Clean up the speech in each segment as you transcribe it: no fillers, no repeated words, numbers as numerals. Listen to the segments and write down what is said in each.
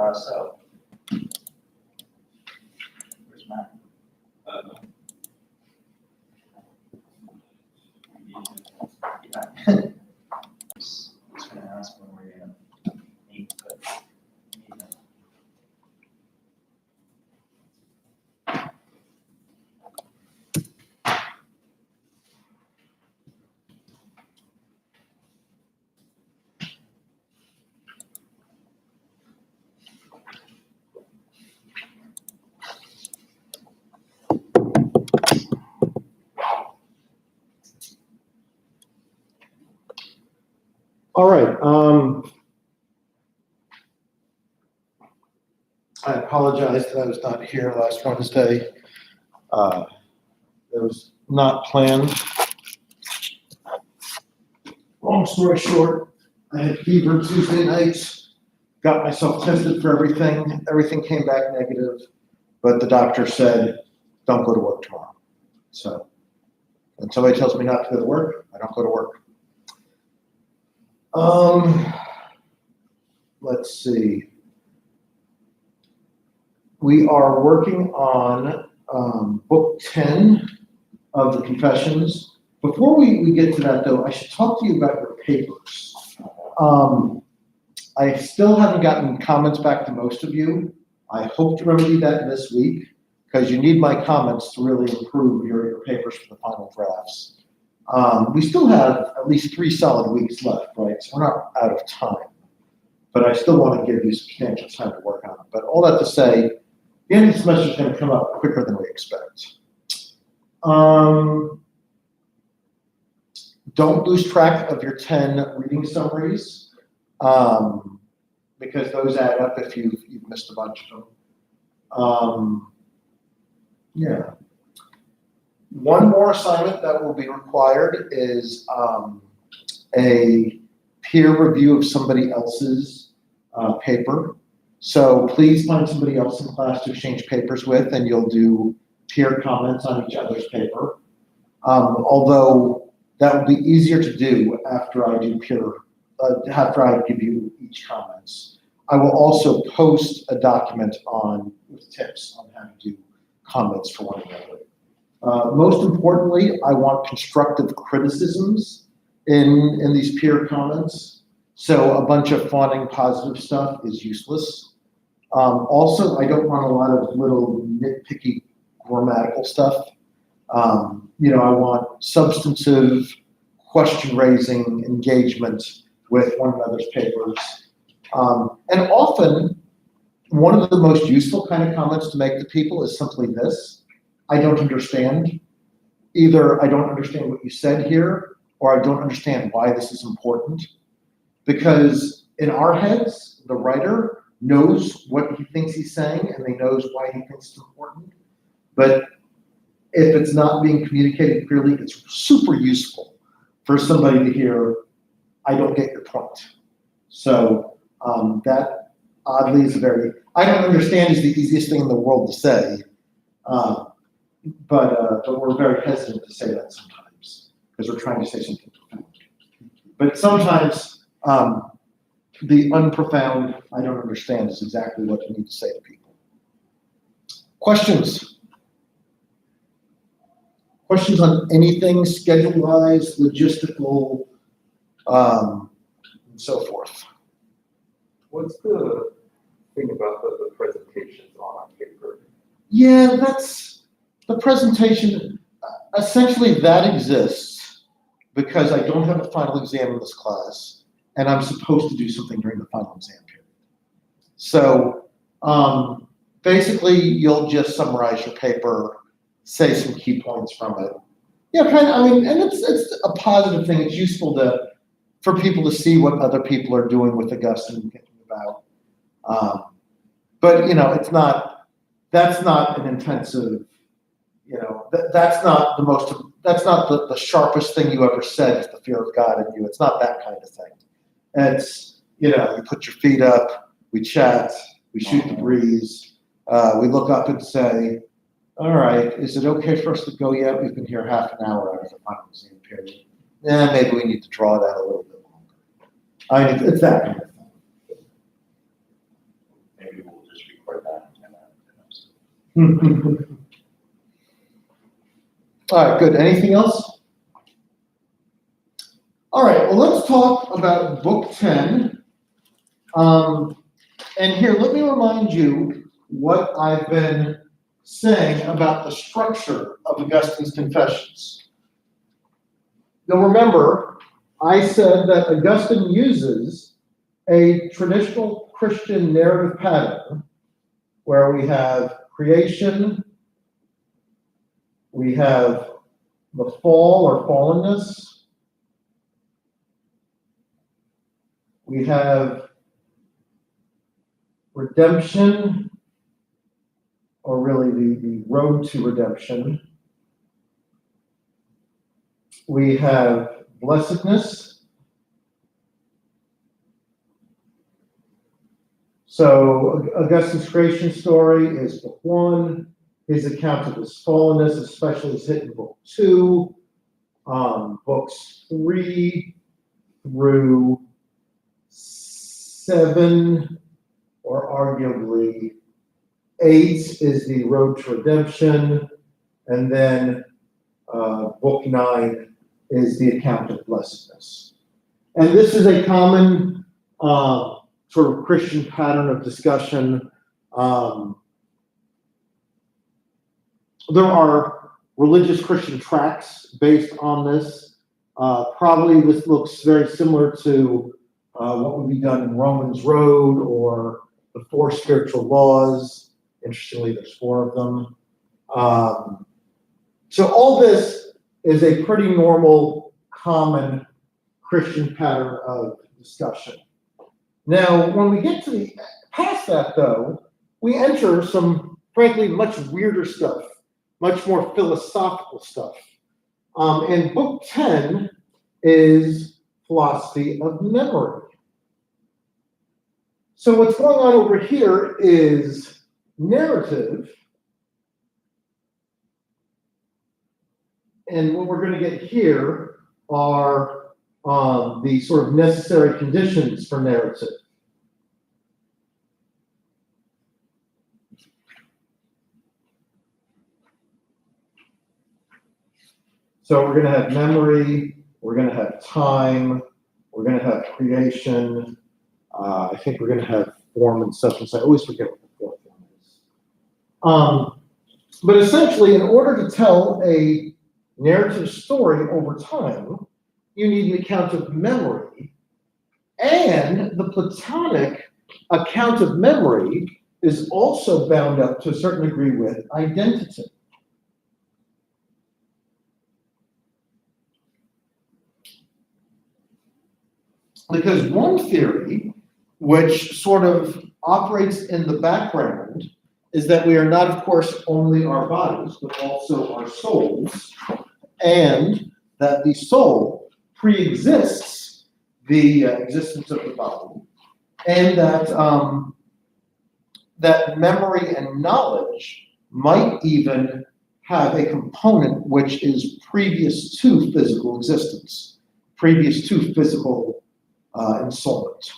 So, where's Matt? Yeah. Just gonna ask when we're gonna meet, but. All right. I apologize that I was not here last Wednesday. It was not planned. Long story short, I had fever Tuesday night, got myself tested for everything. Everything came back negative, but the doctor said, don't go to work tomorrow. So when somebody tells me not to go to work, I don't go to work. Let's see. We are working on book 10 of the Confessions. Before we get to that, though, I should talk to you about your papers. I still haven't gotten comments back to most of you. I hope to remedy that this week, because you need my comments to really improve your papers for the final drafts. We still have at least 3 solid weeks left, right? So we're not out of time. But I still want to give you substantial time to work on it. But all that to say, the end of the semester is going to come up quicker than we expect. Don't lose track of your 10 reading summaries, because those add up if you've missed a bunch of them. Yeah. One more assignment that will be required is a peer review of somebody else's paper. So please find somebody else in class to exchange papers with, and you'll do peer comments on each other's paper. Although that will be easier to do after I do after I give you each comments. I will also post a document with tips on how to do comments for one another. Most importantly, I want constructive criticisms in these peer comments. So a bunch of fawning positive stuff is useless. Also, I don't want a lot of little nitpicky grammatical stuff. I want substantive question-raising engagement with one another's papers. And often, one of the most useful kind of comments to make to people is simply this: I don't understand. Either I don't understand what you said here, or I don't understand why this is important. Because in our heads, the writer knows what he thinks he's saying, and he knows why he thinks it's important. But if it's not being communicated clearly, it's super useful for somebody to hear, I don't get your point. So that oddly is I don't understand is the easiest thing in the world to say, but we're very hesitant to say that sometimes because we're trying to say something profound. But sometimes the unprofound, I don't understand is exactly what you need to say to people. Questions? Questions on anything schedule-wise, logistical, and so forth. What's the thing about the presentations on paper? Yeah, that's the presentation. Essentially, that exists because I don't have a final exam in this class, and I'm supposed to do something during the final exam period. So basically, you'll just summarize your paper, say some key points from it. Yeah, and it's a positive thing. It's useful for people to see what other people are doing with Augustine and thinking about. But that's not an intensive, that's not the sharpest thing you ever said is the fear of God in you. It's not that kind of thing. It's, you put your feet up, we chat, we shoot the breeze, we look up and say, all right, is it okay for us to go yet? We've been here half an hour out of the final exam period. Maybe we need to draw that a little bit longer. It's that kind of thing. Maybe All right, good. Anything else? All right, well, let's talk about Book 10. And here, let me remind you what I've been saying about the structure of Augustine's Confessions. You'll remember, I said that Augustine uses a traditional Christian narrative pattern where we have creation, we have the fall or fallenness, we have redemption, or really the road to redemption. We have blessedness. So Augustine's creation story is book 1. His account of his fallenness, especially, is hit in book 2. Books 3 through 7, or arguably 8, is the road to redemption, and then book 9 is the account of blessedness. And this is a common sort of Christian pattern of discussion. There are religious Christian tracts based on this. Probably this looks very similar to what would be done in Romans Road or the 4 spiritual laws. Interestingly, there's 4 of them. So all this is a pretty normal, common Christian pattern of discussion. Now, when we get to past that, though, we enter some, frankly, much weirder stuff, much more philosophical stuff. And book 10 is philosophy of memory. So what's going on over here is narrative. And what we're going to get here are the sort of necessary conditions for narrative. So we're going to have memory, we're going to have time, we're going to have creation. I think we're going to have form and substance. I always forget what the fourth one is. But essentially, in order to tell a narrative story over time, you need an account of memory, and the Platonic account of memory is also bound up to a certain degree with identity. Because one theory, which sort of operates in the background, is that we are not, of course, only our bodies, but also our souls, and that the soul pre-exists the existence of the body, and that that memory and knowledge might even have a component which is previous to physical existence, previous to physical ensoulment.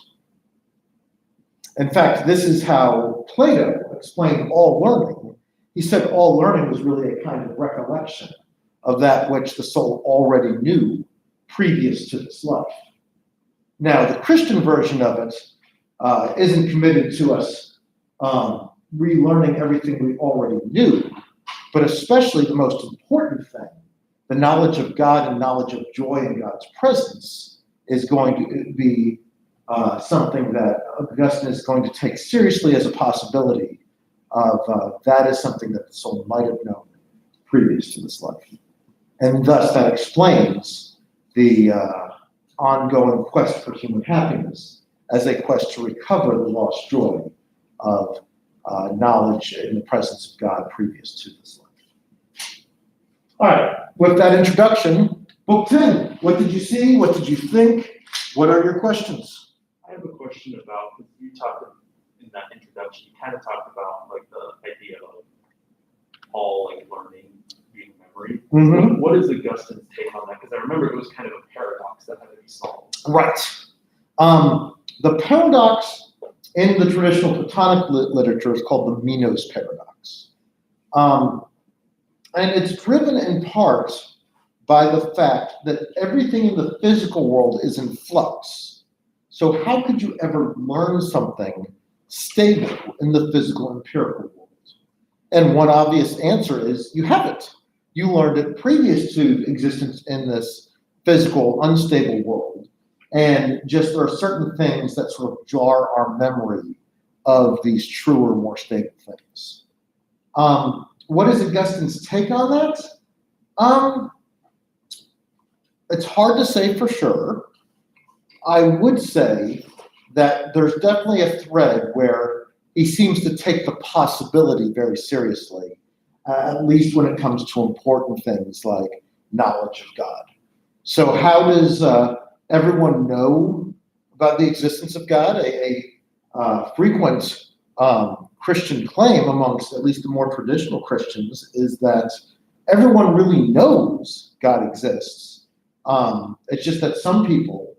In fact, this is how Plato explained all learning. He said all learning was really a kind of recollection of that which the soul already knew previous to this life. Now, the Christian version of it isn't committed to us relearning everything we already knew, but especially the most important thing, the knowledge of God and knowledge of joy in God's presence, is going to be something that Augustine is going to take seriously as a possibility of that is something that the soul might have known previous to this life. And thus that explains the ongoing quest for human happiness as a quest to recover the lost joy of knowledge in the presence of God previous to this life. All right, with that introduction, Book 10, what did you see? What did you think? What are your questions? I have a question about, because you talked in that introduction, you kind of talked about like the idea of all like learning being memory. Mm-hmm. What is Augustine's take on that? Because I remember it was kind of a paradox that had to be solved. Right. The paradox in the traditional Platonic literature is called the Minos paradox. And it's driven in part by the fact that everything in the physical world is in flux. So how could you ever learn something stable in the physical empirical world? And one obvious answer is you haven't. You learned it previous to existence in this physical, unstable world. And just there are certain things that sort of jar our memory of these truer, more stable things. What is Augustine's take on that? It's hard to say for sure. I would say that there's definitely a thread where he seems to take the possibility very seriously, at least when it comes to important things like knowledge of God. So how does everyone know about the existence of God? A frequent Christian claim amongst at least the more traditional Christians is that everyone really knows God exists. It's just that some people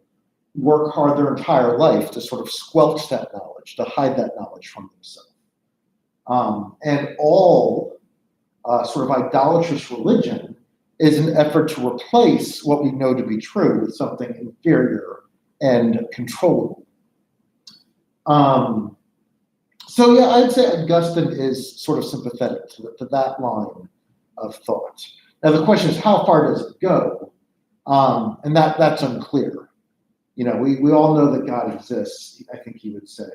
work hard their entire life to sort of squelch that knowledge, to hide that knowledge from themselves. And all sort of idolatrous religion is an effort to replace what we know to be true with something inferior and controllable. So yeah, I'd say Augustine is sort of sympathetic to that line of thought. Now the question is, how far does it go? And that's unclear. You know, we all know that God exists, I think he would say.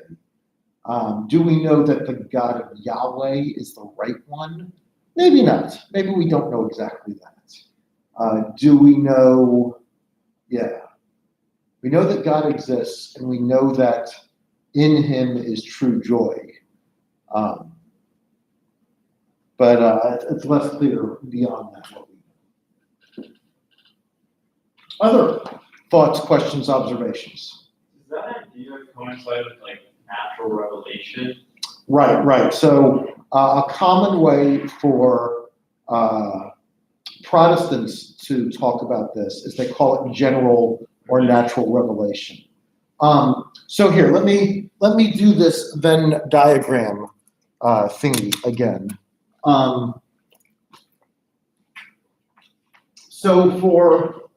Do we know that the God of Yahweh is the right one? Maybe not. Maybe we don't know exactly that. Do we know? Yeah. We know that God exists, and we know that in him is true joy. But it's less clear beyond that what we know. Other thoughts, questions, observations? Does that idea coincide with like natural revelation? Right. So a common way for Protestants to talk about this is they call it general or natural revelation. So here, let me do this Venn diagram thingy again. So for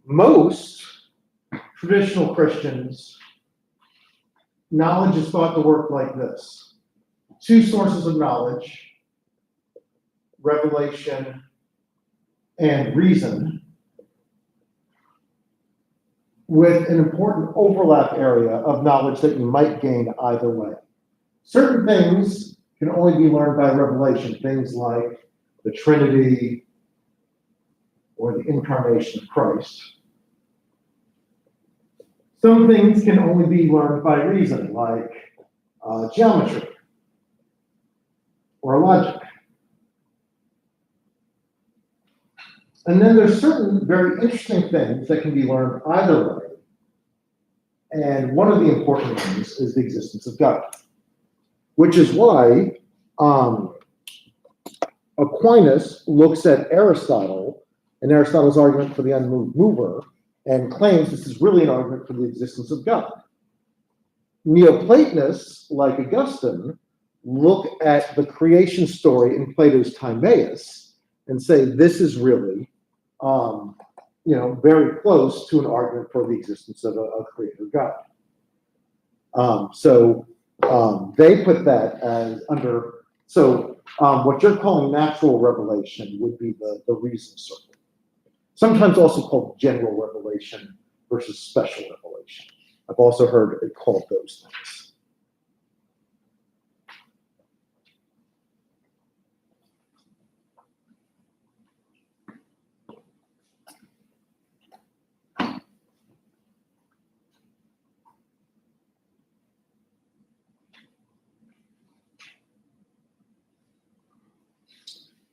most traditional Christians, knowledge is thought to work like this. Two sources of knowledge, revelation and reason, with an important overlap area of knowledge that you might gain either way. Certain things can only be learned by revelation, things like the Trinity or the incarnation of Christ. Some things can only be learned by reason, like geometry or logic. And then there's certain very interesting things that can be learned either way. And one of the important ones is the existence of God, which is why Aquinas looks at Aristotle and Aristotle's argument for the unmoved mover and claims this is really an argument for the existence of God. Neoplatonists, like Augustine, look at the creation story in Plato's Timaeus and say this is really very close to an argument for the existence of a creator God. So they put that as under, what you're calling natural revelation would be the reason circle. Sometimes also called general revelation versus special revelation. I've also heard it called those things.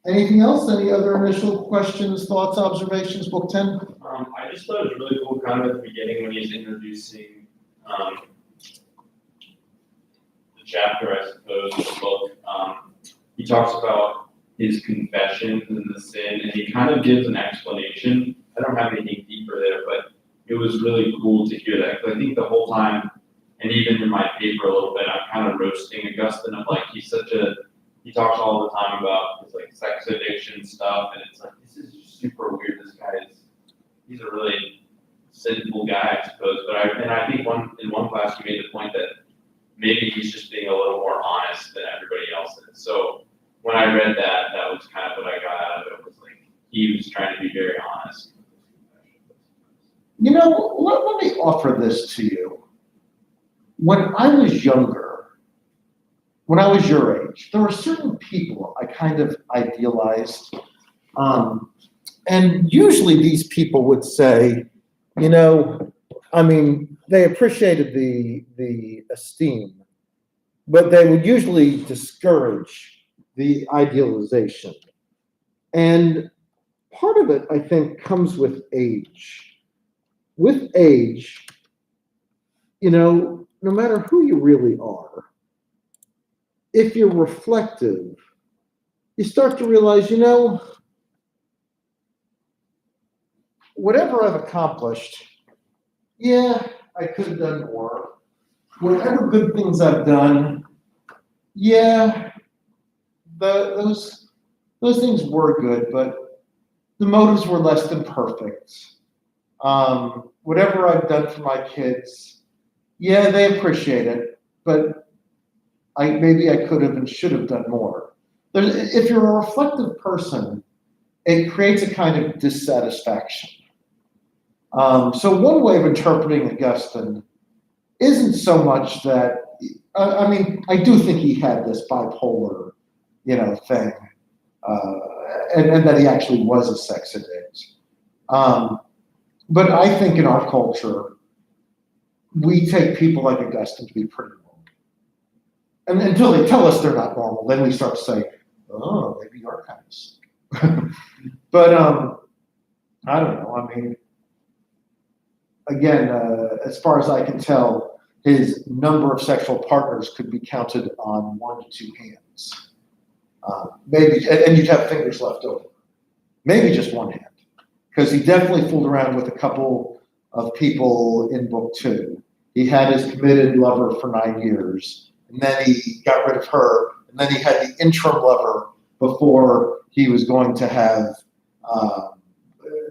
Anything else? Any other initial questions, thoughts, observations, book 10? I just thought it was really cool kind of at the beginning when he's introducing the chapter, I suppose, of the book. He talks about his confession and the sin, and he kind of gives an explanation. I don't have anything deeper there, but it was really cool to hear that. Because I think the whole time, and even in my paper a little bit, I'm kind of roasting Augustine of like, he's such a he talks all the time about his like sex addiction stuff, and it's like this is super weird. This guy he's a really sinful guy, I suppose. But I think in one class he made the point that maybe he's just being a little more honest than everybody else is. So when I read that, that was kind of what I got out of it. Was like he was trying to be very honest. You know, let me offer this to you. When I was younger, when I was your age, there were certain people I kind of idealized. And usually these people would say, you know, I mean, they appreciated the esteem, but they would usually discourage the idealization. And part of it, I think, comes with age. With age, you know, no matter who you really are, if you're reflective, you start to realize, you know, whatever I've accomplished, yeah, I could have done more. Whatever good things I've done, yeah, those things were good, but the motives were less than perfect. Whatever I've done for my kids, yeah, they appreciate it, but maybe I could have and should have done more. If you're a reflective person, it creates a kind of dissatisfaction. So one way of interpreting Augustine isn't so much that, I mean, I do think he had this bipolar, you know, thing, and that he actually was a sex addict. But I think in our culture, we take people like Augustine to be pretty normal. And until they tell us they're not normal, then we start to say, oh, maybe you're kind of sick. But I don't know. I mean, again, as far as I can tell, his number of sexual partners could be counted on 1 to 2 hands. Maybe, and you'd have fingers left over. Maybe just one hand. Because he definitely fooled around with a couple of people in book 2. He had his committed lover for 9 years, and then he got rid of her, and then he had the interim lover before he was going to have,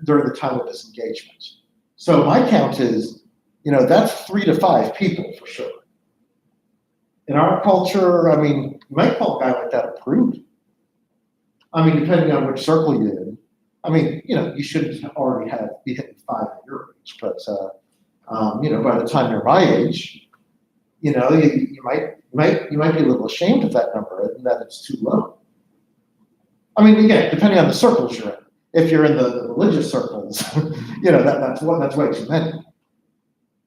during the time of his engagement. So my count is, you know, that's 3 to 5 people for sure. In our culture, I mean, you might call a guy like that a prude. I mean, depending on which circle you're in. I mean, you know, you shouldn't already be hitting 5 at your age, but you know, by the time you're my age, you know, you might be a little ashamed of that number and that it's too low. I mean, again, depending on the circles you're in. If you're in the religious circles, you know, that's way too many.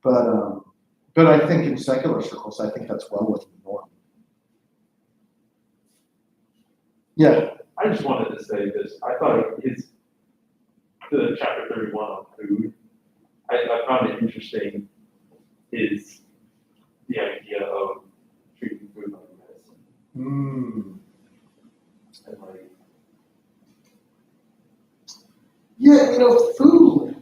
But I think in secular circles, I think that's well within the norm. Yeah. I just wanted to say this. I thought the chapter 31 on food, I found it interesting is the idea of treating food like medicine. And like, Yeah, you know, food.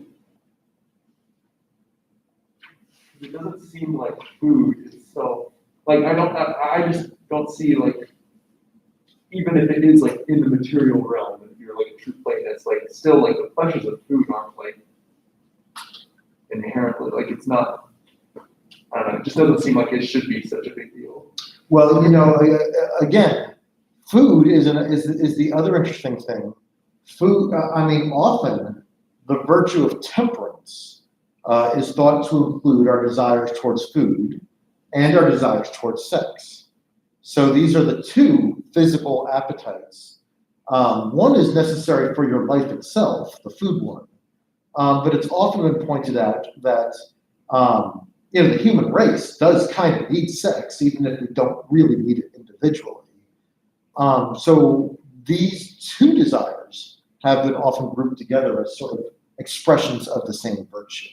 it doesn't seem like food itself. Like I just don't see like, even if it is like in the material realm, if you're like a true Platonist, like still like the pleasures of food aren't like inherently, like it's not, I don't know, it just doesn't seem like it should be such a big deal. Well, you know, again, food is the other interesting thing. Food, I mean, often the virtue of temperance is thought to include our desires towards food and our desires towards sex. So these are the two physical appetites. One is necessary for your life itself, the food one. But it's often been pointed out that you know, the human race does kind of need sex, even if we don't really need it individually. So these two desires have been often grouped together as sort of expressions of the same virtue.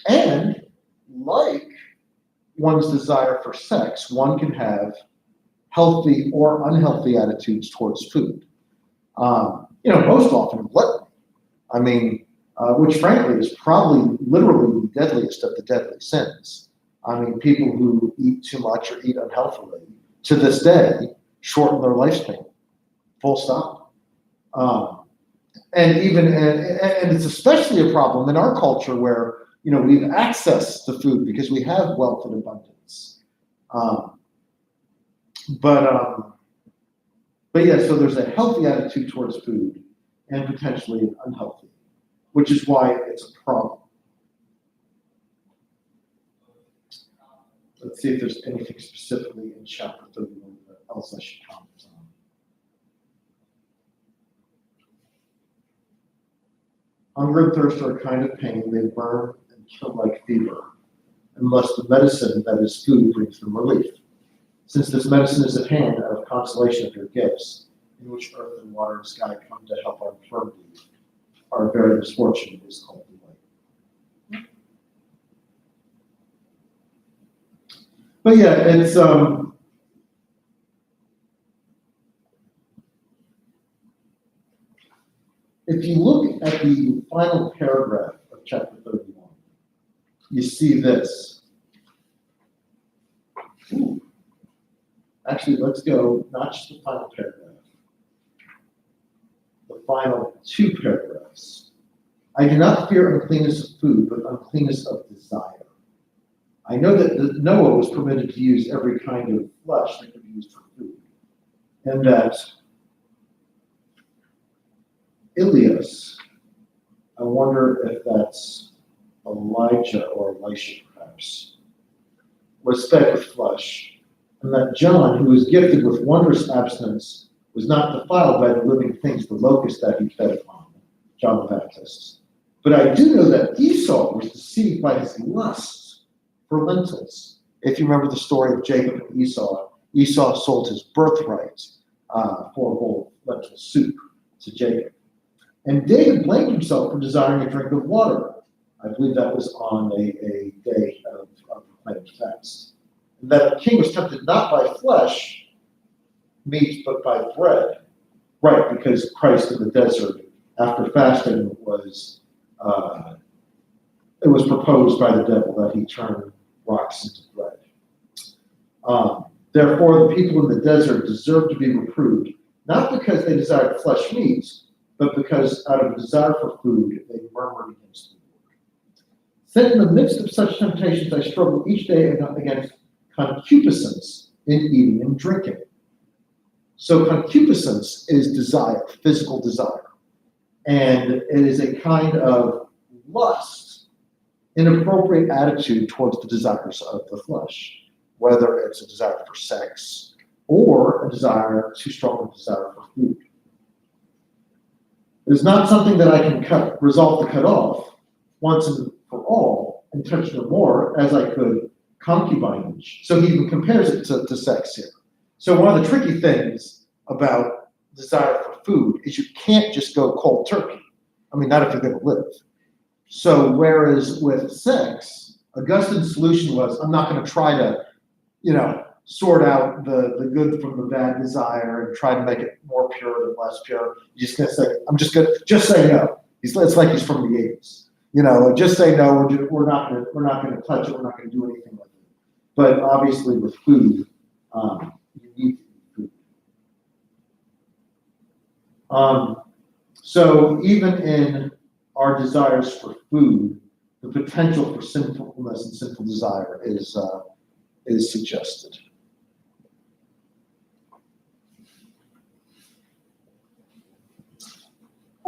And like one's desire for sex, one can have healthy or unhealthy attitudes towards food. You know, most often gluttony. I mean, which frankly is probably literally the deadliest of the deadly sins. I mean, people who eat too much or eat unhealthily to this day, shorten their lifespan. Full stop. And it's especially a problem in our culture where, we have access to food because we have wealth and abundance. But yeah, so there's a healthy attitude towards food and potentially an unhealthy, which is why it's a problem. Let's see if there's anything specifically in chapter 31 else I should comment on. Hunger and thirst are a kind of pain. They burn and kill like fever, unless the medicine that is food brings them relief. Since this medicine is at hand, out of consolation of your gifts, in which earth and water and sky come to help our infirmity, our very misfortune is called delight. But yeah, it's if you look at the final paragraph of chapter 31, you see this. Ooh. Actually, let's go not just the final paragraph, the final two paragraphs. I do not fear uncleanness of food, but uncleanness of desire. I know that Noah was permitted to use every kind of flesh that could be used for food, and that Elias, I wonder if that's Elijah or Elisha perhaps, was fed with flesh, and that John, who was gifted with wondrous abstinence, was not defiled by the living things, the locusts that he fed upon, John the Baptist. But I do know that Esau was deceived by his lust for lentils. If you remember the story of Jacob and Esau, Esau sold his birthright for a bowl of lentil soup to Jacob. And David blamed himself for desiring a drink of water. I believe that was on a day of proclaimed fast. And that the king was tempted not by flesh, meat, but by bread. Right, because Christ in the desert, after fasting, it was proposed by the devil that he turn rocks into bread. Therefore, the people in the desert deserve to be reproved, not because they desired flesh meats, but because out of a desire for food, they murmured against the Lord. Then in the midst of such temptations, I struggle each day against concupiscence in eating and drinking. So concupiscence is desire, physical desire. And it is a kind of lust, inappropriate attitude towards the desires of the flesh, whether it's a desire for sex or a desire, too strong a desire for food. It is not something that I can resolve to cut off once and for all and touch no more as I could concubinage. So he even compares it to sex here. So one of the tricky things about desire for food is you can't just go cold turkey. I mean, not if you're going to live. So whereas with sex, Augustine's solution was, I'm not going to try to, sort out the good from the bad desire and try to make it more pure than less pure. You're just going to say, just say no. It's like he's from the 80s. Just say no. We're not going to touch it. We're not going to do anything with it. But obviously with food, you need food. So even in our desires for food, the potential for sinfulness and sinful desire is suggested.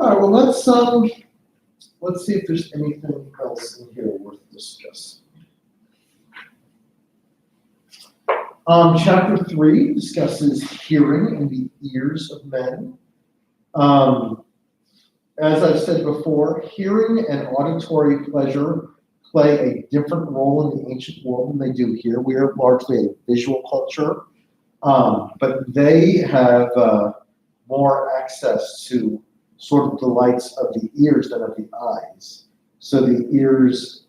All right. Well, let's see if there's anything else in here worth discussing. Chapter 3 discusses hearing in the ears of men. As I've said before, hearing and auditory pleasure play a different role in the ancient world than they do here. We are largely a visual culture, but they have more access to sort of delights of the ears than of the eyes. So the ears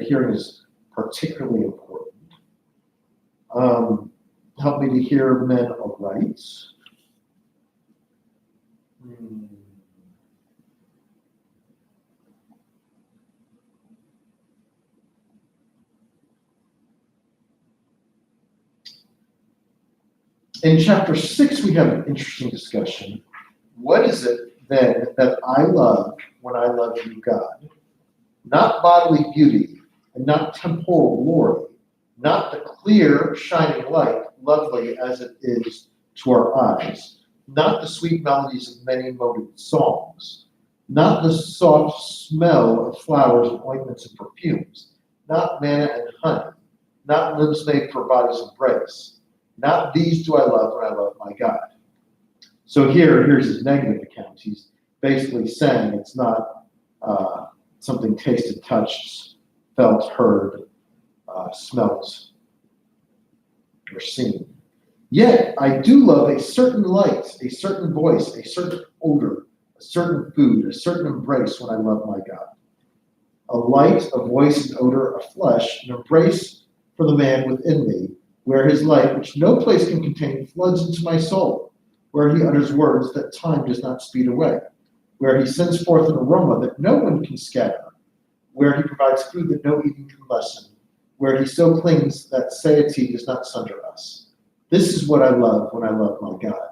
hearing is particularly important. Help me to hear men aright. In chapter 6, we have an interesting discussion. What is it then that I love when I love you, God? Not bodily beauty, and not temporal glory, not the clear, shining light, lovely as it is to our eyes, not the sweet melodies of many-moded songs, not the soft smell of flowers and ointments and perfumes, not manna and honey, not lips made for body's embrace. Not these do I love when I love my God. So here's his negative account. He's basically saying it's not something tasted, touched, felt, heard, smelt, or seen. Yet I do love a certain light, a certain voice, a certain odor, a certain food, a certain embrace when I love my God. A light, a voice, an odor, a flesh, an embrace for the man within me, where his light, which no place can contain, floods into my soul, where he utters words that time does not speed away, where he sends forth an aroma that no one can scatter, where he provides food that no eating can lessen, where he so clings that satiety does not sunder us. This is what I love when I love my God.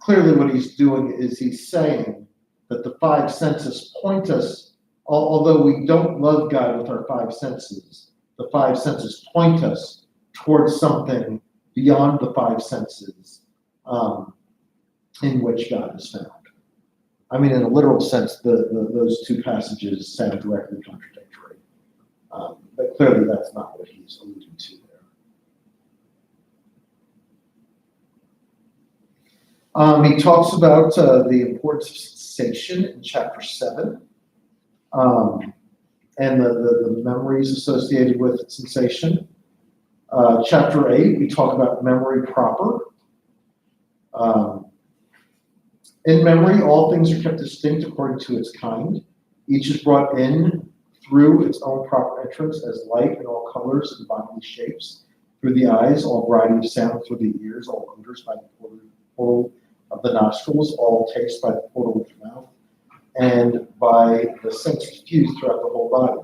Clearly what he's doing is he's saying that the five senses point us, although we don't love God with our five senses, the five senses point us towards something beyond the five senses in which God is found. I mean, in a literal sense, those two passages sound directly contradictory. But clearly that's not what he's alluding to there. He talks about the importance of sensation in chapter 7. And the memories associated with sensation. Chapter 8, we talk about memory proper. In memory, all things are kept distinct according to its kind. Each is brought in through its own proper entrance as light in all colors and bodily shapes, through the eyes, all variety of sound through the ears, all odors by the portal of the nostrils, all taste by the portal of the mouth, and by the sense diffused throughout the whole body.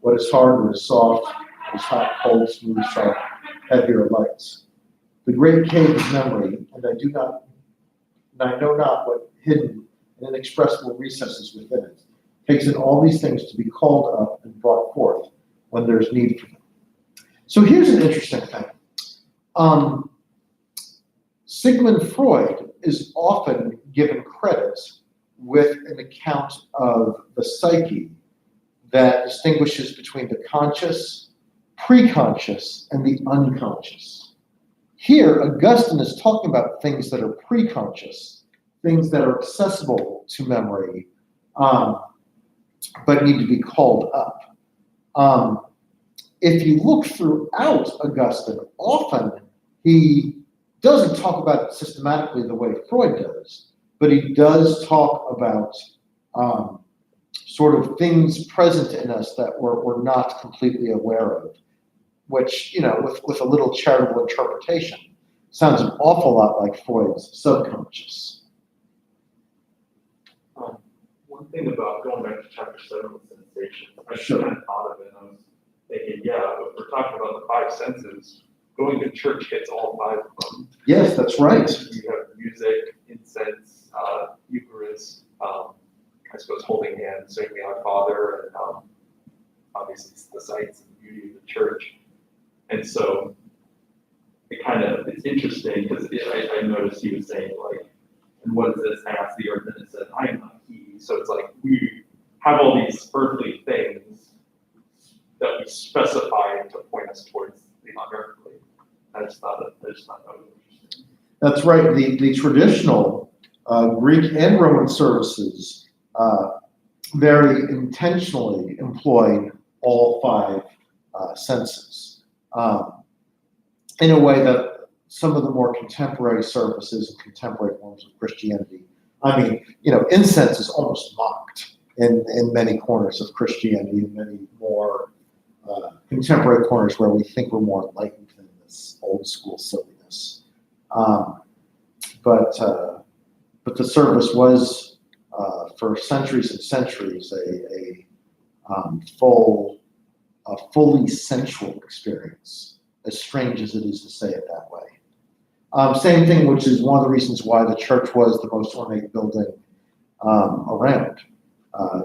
What is hard, what is soft, what is hot, cold, smooth, sharp, heavy, or light. The great cave is memory, and I know not what hidden and inexpressible recesses within it. Takes in all these things to be called up and brought forth when there's need for them. So here's an interesting thing. Sigmund Freud is often given credit with an account of the psyche that distinguishes between the conscious, preconscious, and the unconscious. Here, Augustine is talking about things that are preconscious, things that are accessible to memory, but need to be called up. If you look throughout Augustine, often he doesn't talk about it systematically the way Freud does, but he does talk about sort of things present in us that we're not completely aware of, which, with a little charitable interpretation, sounds an awful lot like Freud's subconscious. One thing about going back to chapter 7 with sensation, I Sure. kind of thought of it, and I was thinking, if we're talking about the five senses, going to church hits all five of them. Yes, that's right. You have music, incense, Eucharist, I suppose holding hands, saying the Our Father, and obviously it's the sights and beauty of the church. And so it's interesting because I noticed he was saying, like, and what is this? I asked the earth, and it said, I am not he. So it's like we have all these earthly things that we specify to point us towards the unearthly. I just thought that was interesting. That's right. The traditional Greek and Roman services very intentionally employ all five senses in a way that some of the more contemporary services and contemporary forms of Christianity, incense is almost mocked in many corners of Christianity, and many more contemporary corners where we think we're more enlightened than this old school silliness. But the service was, for centuries and centuries, a full a fully sensual experience, as strange as it is to say it that way. Same thing, which is one of the reasons why the church was the most ornate building around,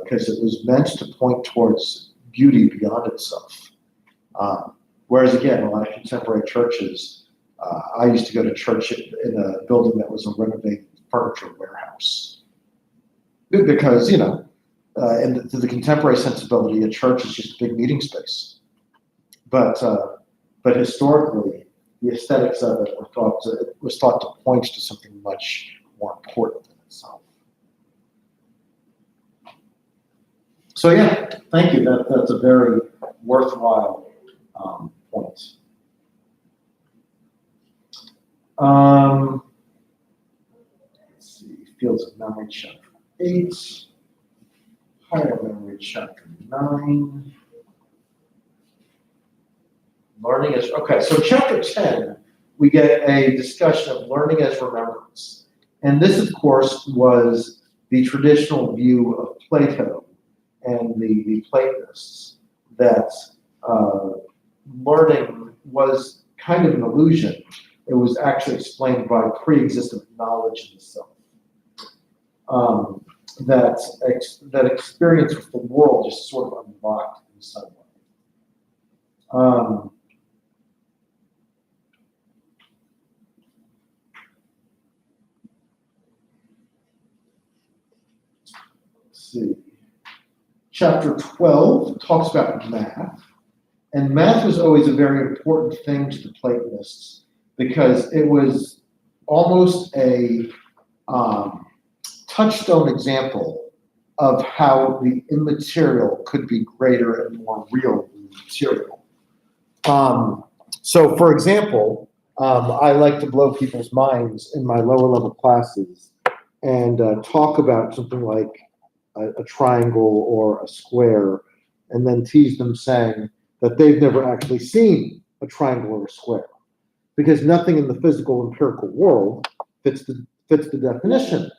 because it was meant to point towards beauty beyond itself. Whereas again, a lot of contemporary churches, I used to go to church in a building that was a renovated furniture warehouse. Because, you know, to the contemporary sensibility, a church is just a big meeting space. But historically, the aesthetics of it was thought to point to something much more important than itself. So yeah, thank you. That's a very worthwhile point. Let's see, Fields of Memory, Chapter 8. Higher Memory, Chapter 9. Learning as, okay, so Chapter 10, we get a discussion of learning as remembrance. And this, of course, was the traditional view of Plato and the Platonists, that learning was kind of an illusion. It was actually explained by pre-existent knowledge in the self. That experience with the world just sort of unlocked in some way. Let's see. Chapter 12 talks about math. And math was always a very important thing to the Platonists because it was almost a touchstone example of how the immaterial could be greater and more real than the material. So, for example, I like to blow people's minds in my lower level classes and talk about something like a triangle or a square, and then tease them saying that they've never actually seen a triangle or a square, because nothing in the physical empirical world fits the definition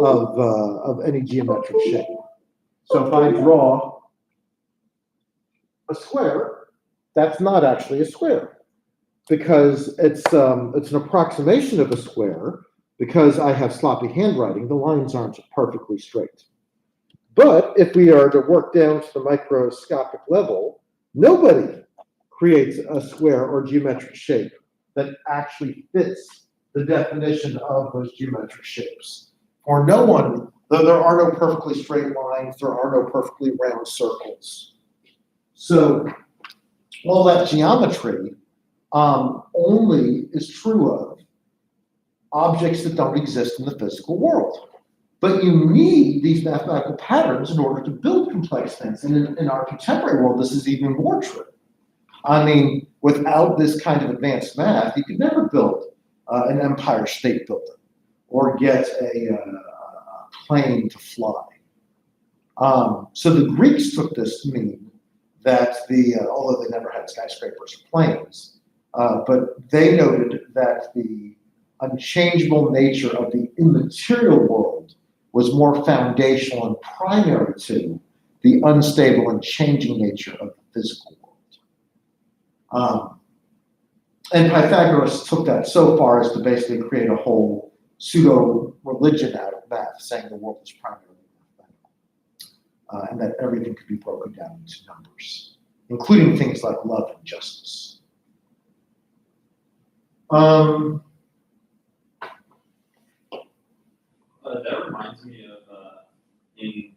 of any geometric shape. So if I draw a square, that's not actually a square, because it's an approximation of a square. Because I have sloppy handwriting, the lines aren't perfectly straight. But if we are to work down to the microscopic level, nobody creates a square or geometric shape that actually fits the definition of those geometric shapes. For no one, though there are no perfectly straight lines, there are no perfectly round circles. So all that geometry only is true of objects that don't exist in the physical world. But you need these mathematical patterns in order to build complex things. And in our contemporary world, this is even more true. I mean, without this kind of advanced math, you could never build an Empire State Building or get a plane to fly. So the Greeks took this to mean that although they never had skyscrapers or planes, but they noted that the unchangeable nature of the immaterial world was more foundational and primary to the unstable and changing nature of the physical world. And Pythagoras took that so far as to basically create a whole pseudo-religion out of math, saying the world is primarily mathematical, and that everything could be broken down into numbers, including things like love and justice. That reminds me of in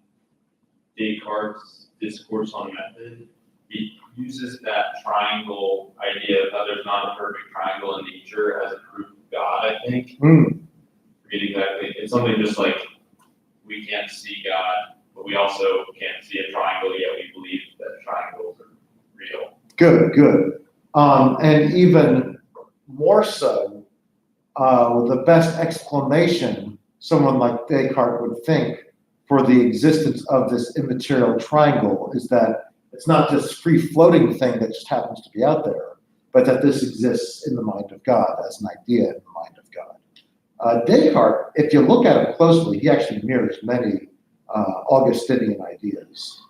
Descartes' Discourse on Method, he uses that triangle idea of how there's not a perfect triangle in nature as a proof of God, I think. Forget exactly. It's something just like we can't see God, but we also can't see a triangle, yet we believe that triangles are real. Good. And even more so, the best explanation someone like Descartes would think for the existence of this immaterial triangle is that it's not this free-floating thing that just happens to be out there, but that this exists in the mind of God as an idea in the mind of God. Descartes, if you look at him closely, he actually mirrors many Augustinian ideas.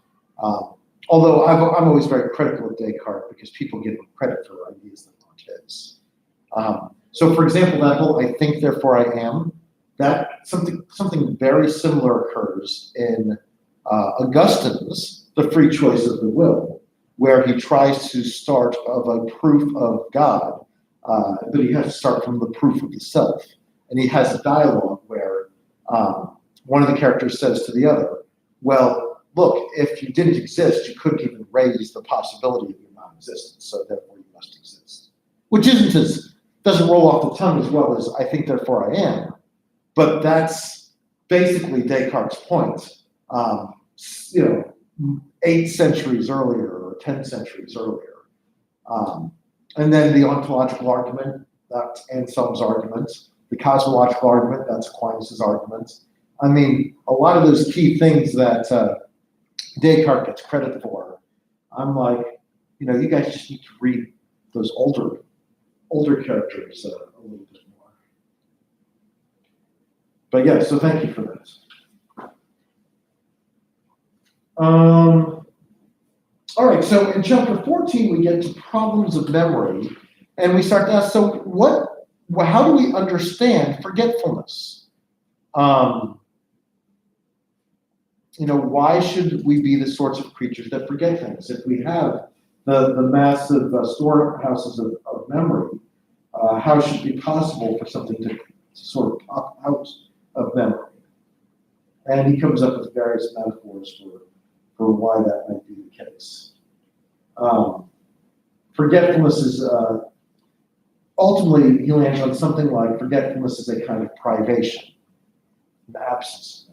although I'm always very critical of Descartes because people give him credit for ideas that aren't his. So for example, that whole "I think, therefore I am," that something very similar occurs in Augustine's "The Free Choice of the Will," where he tries to start of a proof of God, but he has to start from the proof of the self. And he has a dialogue where one of the characters says to the other, well, look, if you didn't exist, you couldn't even raise the possibility of your non-existence, so therefore you must exist. Which doesn't roll off the tongue as well as "I think, therefore I am," but that's basically Descartes' point. 8 centuries earlier or 10 centuries earlier. And then the ontological argument, that's Anselm's argument. The cosmological argument, that's Aquinas' argument. I mean, a lot of those key things that Descartes gets credit for, I'm like, you guys just need to read those older characters a little bit more. But yeah, so thank you for that. All right, so in chapter 14, we get to problems of memory, and we start to ask, so how do we understand forgetfulness? Why should we be the sorts of creatures that forget things? If we have the massive storehouses of memory, how should it be possible for something to sort of pop out of memory? And he comes up with various metaphors for why that might be the case. Forgetfulness is ultimately he lands on something like forgetfulness is a kind of privation, an absence.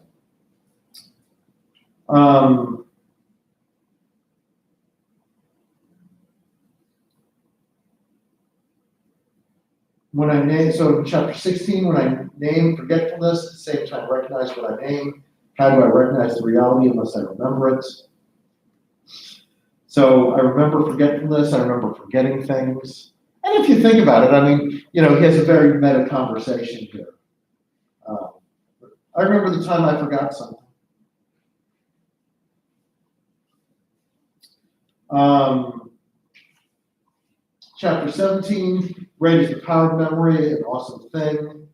So in chapter 16, when I name forgetfulness, at the same time recognize what I name, how do I recognize the reality unless I remember it? So I remember forgetfulness, I remember forgetting things. And if you think about it, I mean, he has a very meta conversation here. I remember the time I forgot something. Chapter 17, great is the power of memory, an awesome thing.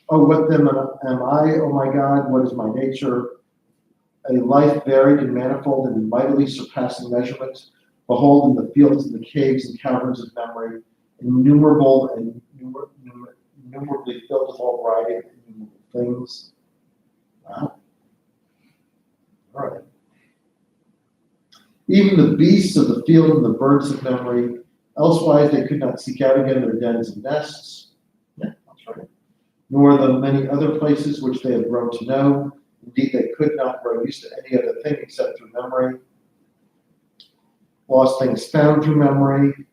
What then am I? Oh my God, what is my nature? A life varied and manifold and mightily surpassing measurement. Behold, in the fields and the caves and caverns of memory, innumerable and innumerably filled with all variety of innumerable things. Wow. All right. Even the beasts of the field and the birds of memory, elsewise they could not seek out again their dens and nests. Yeah, that's right. Nor the many other places which they have grown to know. Indeed, they could not grow used to any other thing except through memory. Lost things found through memory.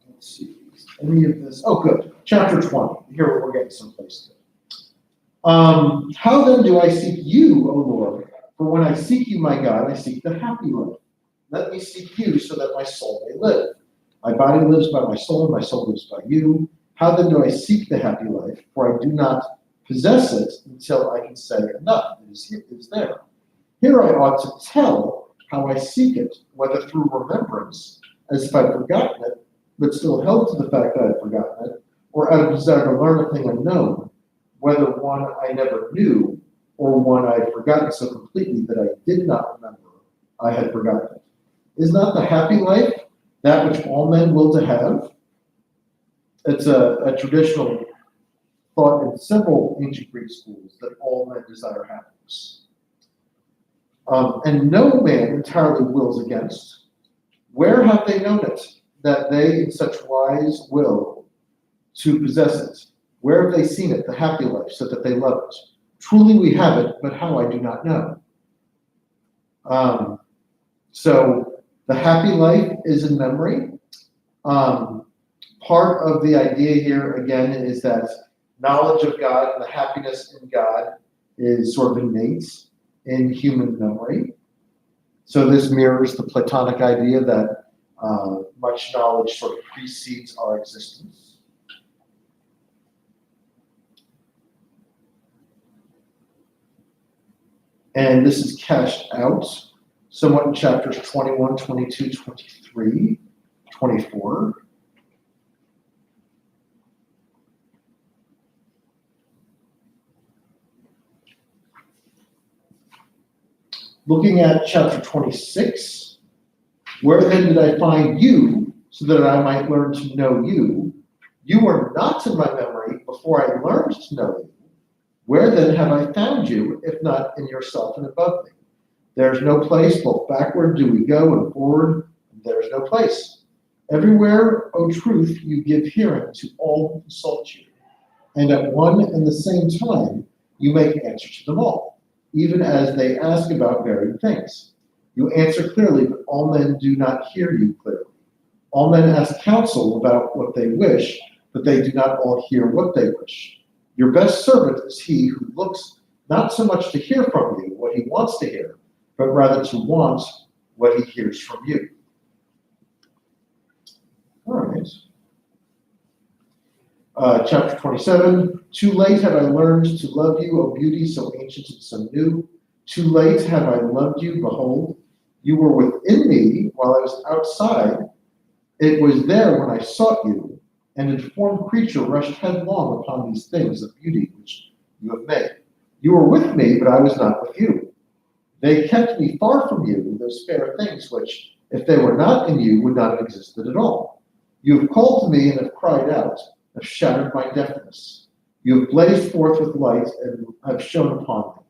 Let's see. Any of this? Oh, good. Chapter 20. Here we're getting someplace good. How then do I seek you, O Lord? For when I seek you, my God, I seek the happy life. Let me seek you so that my soul may live. My body lives by my soul, and my soul lives by you. How then do I seek the happy life? For I do not possess it until I can say enough. It is there. Here I ought to tell how I seek it, whether through remembrance, as if I'd forgotten it, but still held to the fact that I'd forgotten it, or out of desire to learn a thing unknown, whether one I never knew, or one I had forgotten so completely that I did not remember I had forgotten it. Is not the happy life that which all men will to have? It's a traditional thought in several ancient Greek schools that all men desire happiness. And no man entirely wills against. Where have they known it, that they in such wise will to possess it? Where have they seen it, the happy life, so that they love it? Truly we have it, but how I do not know. So the happy life is in memory. Part of the idea here, again, is that knowledge of God and the happiness in God is sort of innate in human memory. So this mirrors the Platonic idea that much knowledge sort of precedes our existence. And this is cashed out somewhat in chapters 21, 22, 23, 24. Looking at chapter 26, where then did I find you so that I might learn to know you? You were not in my memory before I learned to know you. Where then have I found you, if not in yourself and above me? There's no place, both backward do we go and forward, there's no place. Everywhere, O truth, you give hearing to all who consult you. And at one and the same time, you make answer to them all, even as they ask about varied things. You answer clearly, but all men do not hear you clearly. All men ask counsel about what they wish, but they do not all hear what they wish. Your best servant is he who looks not so much to hear from you what he wants to hear, but rather to want what he hears from you. All right. Chapter 27, too late have I learned to love you, O beauty, so ancient and so new. Too late have I loved you, behold. You were within me while I was outside. It was there when I sought you. An informed creature rushed headlong upon these things of beauty which you have made. You were with me, but I was not with you. They kept me far from you, those fair things which, if they were not in you, would not have existed at all. You have called to me and have cried out, have shattered my deafness. You have blazed forth with light and have shone upon me.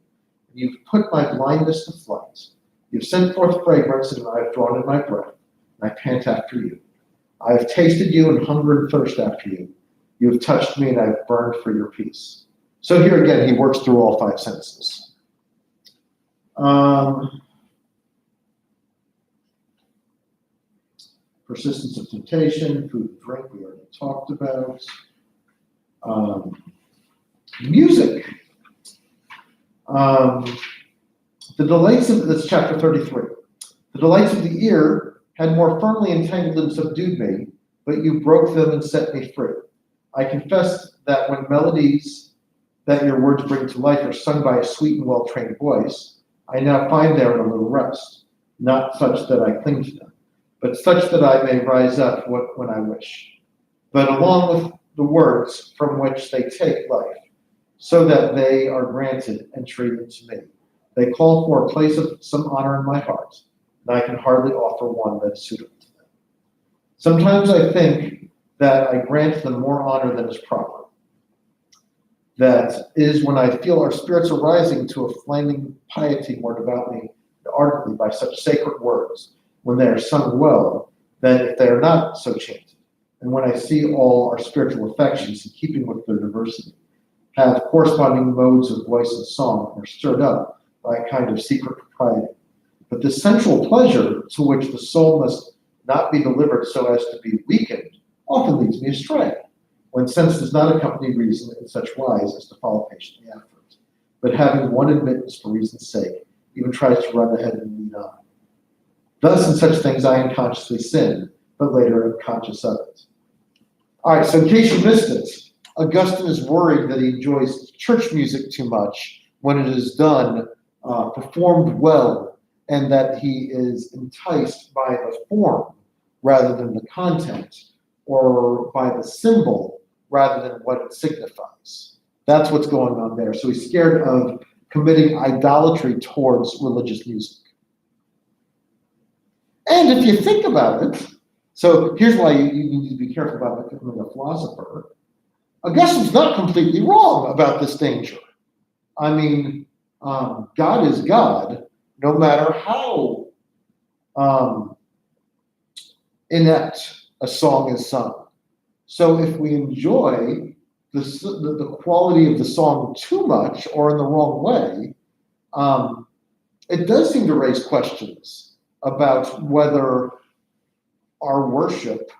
You've put my blindness to flight. You've sent forth fragrance, and I have drawn in my breath, and I pant after you. I have tasted you and hunger and thirst after you. You have touched me, and I have burned for your peace. So here again, he works through all 5 sentences. Persistence of temptation, food and drink, we already talked about. Music. The delights of, that's chapter 33. The delights of the ear had more firmly entangled and subdued me, but you broke them and set me free. I confess that when melodies that your words bring to life are sung by a sweet and well-trained voice, I now find therein a little rest, not such that I cling to them, but such that I may rise up when I wish. But along with the words from which they take life, so that they are granted entry into me. They call for a place of some honor in my heart, and I can hardly offer one that is suitable to them. Sometimes I think that I grant them more honor than is proper. That is when I feel our spirits arising to a flaming piety more devoutly and ardently by such sacred words, when they are sung well, than if they are not so chanted, and when I see all our spiritual affections in keeping with their diversity, have corresponding modes of voice and song, and are stirred up by a kind of secret propriety. But the sensual pleasure to which the soul must not be delivered so as to be weakened often leads me astray, when sense does not accompany reason in such wise as to follow patiently after it, but having one admittance for reason's sake, even tries to run ahead and lead on. Thus, in such things I unconsciously sin, but later am conscious of it. All right, so in case you missed it, Augustine is worried that he enjoys church music too much when it is done, performed well, and that he is enticed by the form rather than the content, or by the symbol rather than what it signifies. That's what's going on there. So he's scared of committing idolatry towards religious music. And if you think about it, so here's why you need to be careful about becoming a philosopher. Augustine's not completely wrong about this danger. I mean, God is God, no matter how inept a song is sung. So if we enjoy the quality of the song too much or in the wrong way, it does seem to raise questions about whether our worship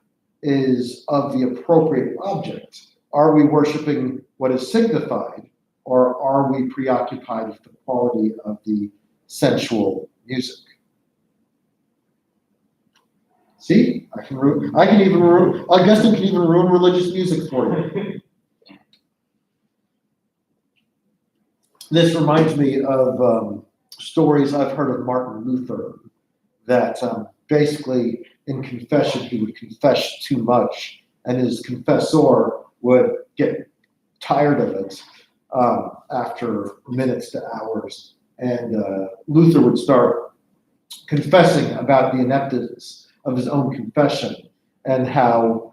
is of the appropriate object. Are we worshiping what is signified, or are we preoccupied with the quality of the sensual music? See, Augustine can even ruin religious music for you. This reminds me of stories I've heard of Martin Luther that basically in confession he would confess too much, and his confessor would get tired of it after minutes to hours, and Luther would start confessing about the ineptness of his own confession and how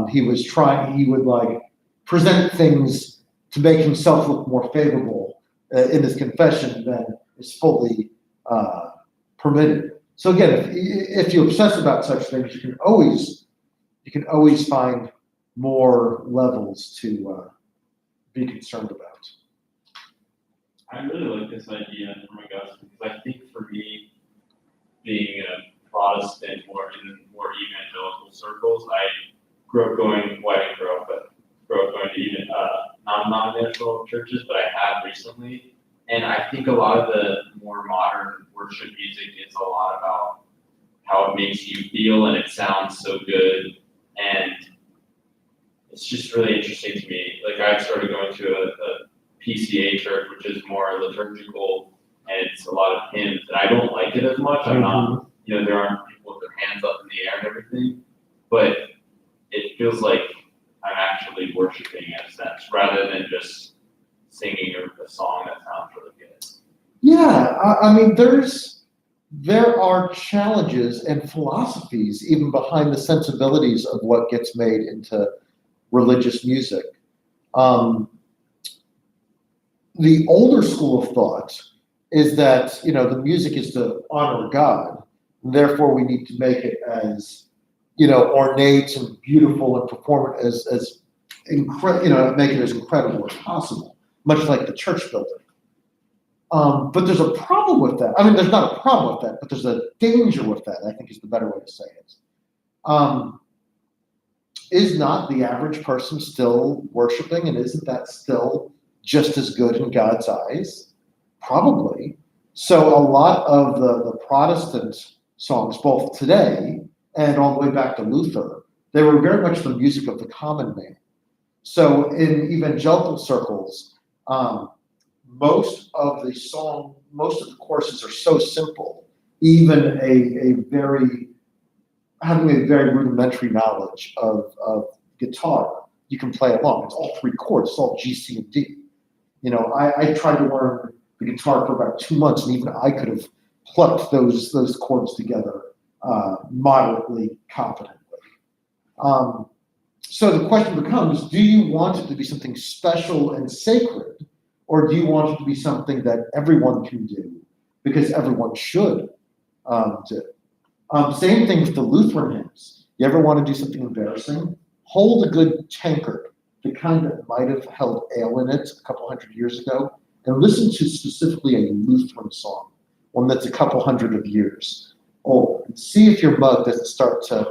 he would like present things to make himself look more favorable in his confession than is fully permitted. So again, if you obsess about such things, you can always find more levels to be concerned about. I really like this idea from Augustine because I think for me, being a Protestant or in more evangelical circles, I grew up going, well, I didn't grow up, but grew up going to even non-denominational churches, but I have recently. And I think a lot of the more modern worship music is a lot about how it makes you feel and it sounds so good. And it's just really interesting to me. Like I started going to a PCA church, which is more liturgical, and it's a lot of hymns. And I don't like it as much. I'm not, there aren't people with their hands up in the air and everything, but it feels like I'm actually worshiping in a sense, rather than just singing a song that sounds really good. Yeah, I mean, there are challenges and philosophies even behind the sensibilities of what gets made into religious music. The older school of thought is that, the music is to honor God, and therefore we need to make it as, ornate and beautiful and perform it as make it as incredible as possible, much like the church building. But there's a problem with that. I mean, there's not a problem with that, but there's a danger with that, I think is the better way to say it. Is not the average person still worshiping, and isn't that still just as good in God's eyes? Probably. So a lot of the Protestant songs, both today and all the way back to Luther, they were very much the music of the common man. So in evangelical circles, most of the courses are so simple, even having a very rudimentary knowledge of guitar, you can play along. It's all three chords, it's all G, C, and D. I tried to learn the guitar for about 2 months, and even I could have plucked those chords together moderately competently. So the question becomes, do you want it to be something special and sacred, or do you want it to be something that everyone can do because everyone should do? Same thing with the Lutheran hymns. You ever want to do something embarrassing? Hold a good tankard, the kind that might have held ale in it a couple hundred years ago, and listen to specifically a Lutheran song, one that's a couple hundred of years old. And see if your mug doesn't start to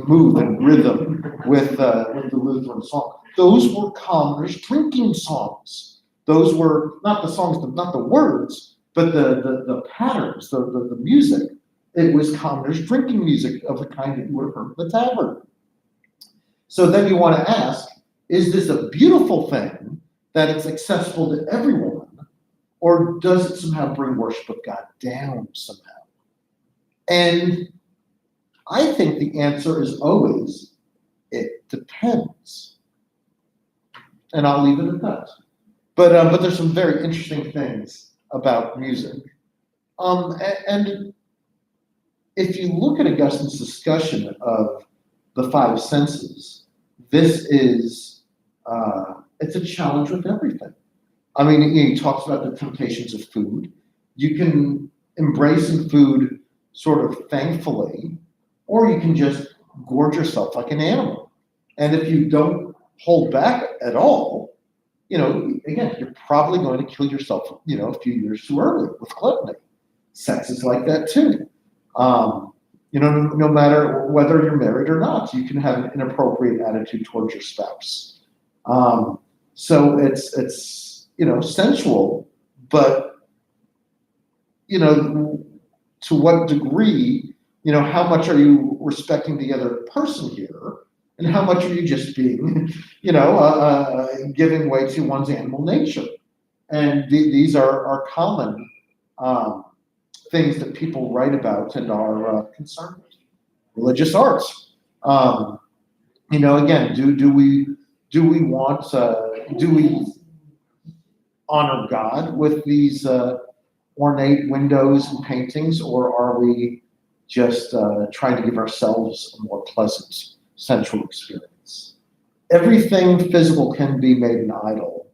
move in rhythm with the Lutheran song. Those were commoners' drinking songs. Those were not the songs, not the words, but the patterns, the music. It was commoners' drinking music of the kind that you would have heard in the tavern. So then you want to ask, is this a beautiful thing that it's accessible to everyone, or does it somehow bring worship of God down somehow? And I think the answer is always, it depends. And I'll leave it at that. But there's some very interesting things about music. And if you look at Augustine's discussion of the five senses, this is, it's a challenge with everything. I mean, he talks about the temptations of food. You can embrace in food sort of thankfully, or you can just gorge yourself like an animal. And if you don't hold back at all, again, you're probably going to kill yourself, a few years too early with gluttony. Sex is like that too. No matter whether you're married or not, you can have an inappropriate attitude towards your spouse. So it's sensual, but to what degree, how much are you respecting the other person here, and how much are you just being, giving way to one's animal nature? And these are common things that people write about and are concerned with. Religious arts. Again, do we want do we honor God with these ornate windows and paintings, or are we just trying to give ourselves a more pleasant sensual experience? Everything physical can be made an idol,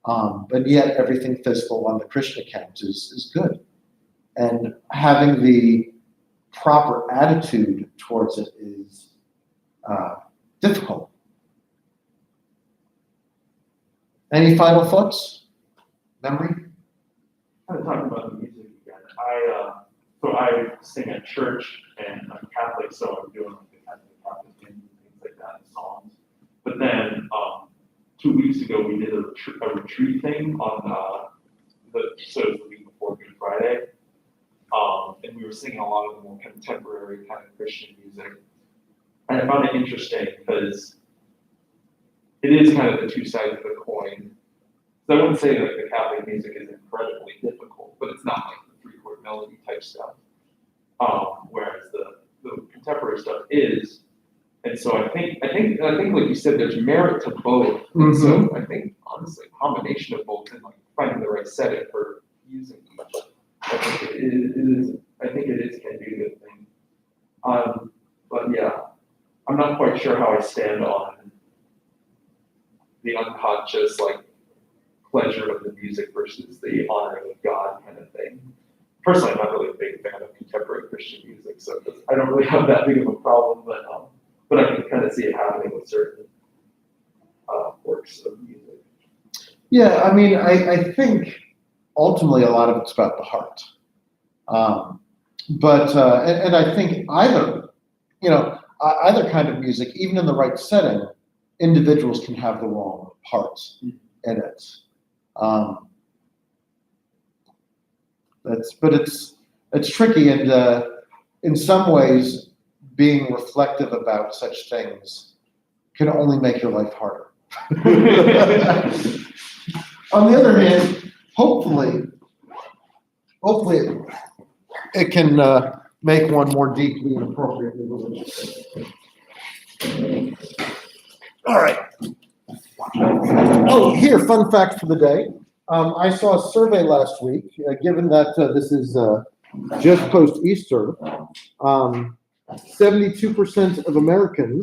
but yet everything physical on the Christian account is good. And having the proper attitude towards it is difficult. Any final thoughts? Memory? Kind of talking about the music again. So I sing at church, and I'm Catholic, so I'm doing like the Catholic hymns and things like that, and songs. But then 2 weeks ago, we did a retreat thing on so it was the week before Good Friday, and we were singing a lot of the more contemporary kind of Christian music. And I found it interesting because it is kind of the two sides of the coin. So I wouldn't say that the Catholic music is incredibly difficult, but it's not like the 3-chord melody type stuff. Whereas the contemporary stuff is. And so I think like you said, there's merit to both. And so I think honestly, a combination of both and like finding the right setting for using each. I think it can be a good thing. But yeah, I'm not quite sure how I stand on the unconscious like pleasure of the music versus the honoring of God kind of thing. Personally, I'm not really a big fan of contemporary Christian music, so I don't really have that big of a problem, but I can kind of see it happening with certain works of music. Yeah, I mean, I think ultimately a lot of it's about the heart. And I think either kind of music, even in the right setting, individuals can have the wrong heart in it. It's tricky, and in some ways, being reflective about such things can only make your life harder. On the other hand, hopefully it can make one more deeply and appropriately religious. All right. Oh, here, fun fact for the day. I saw a survey last week, given that this is just post-Easter, 72% of Americans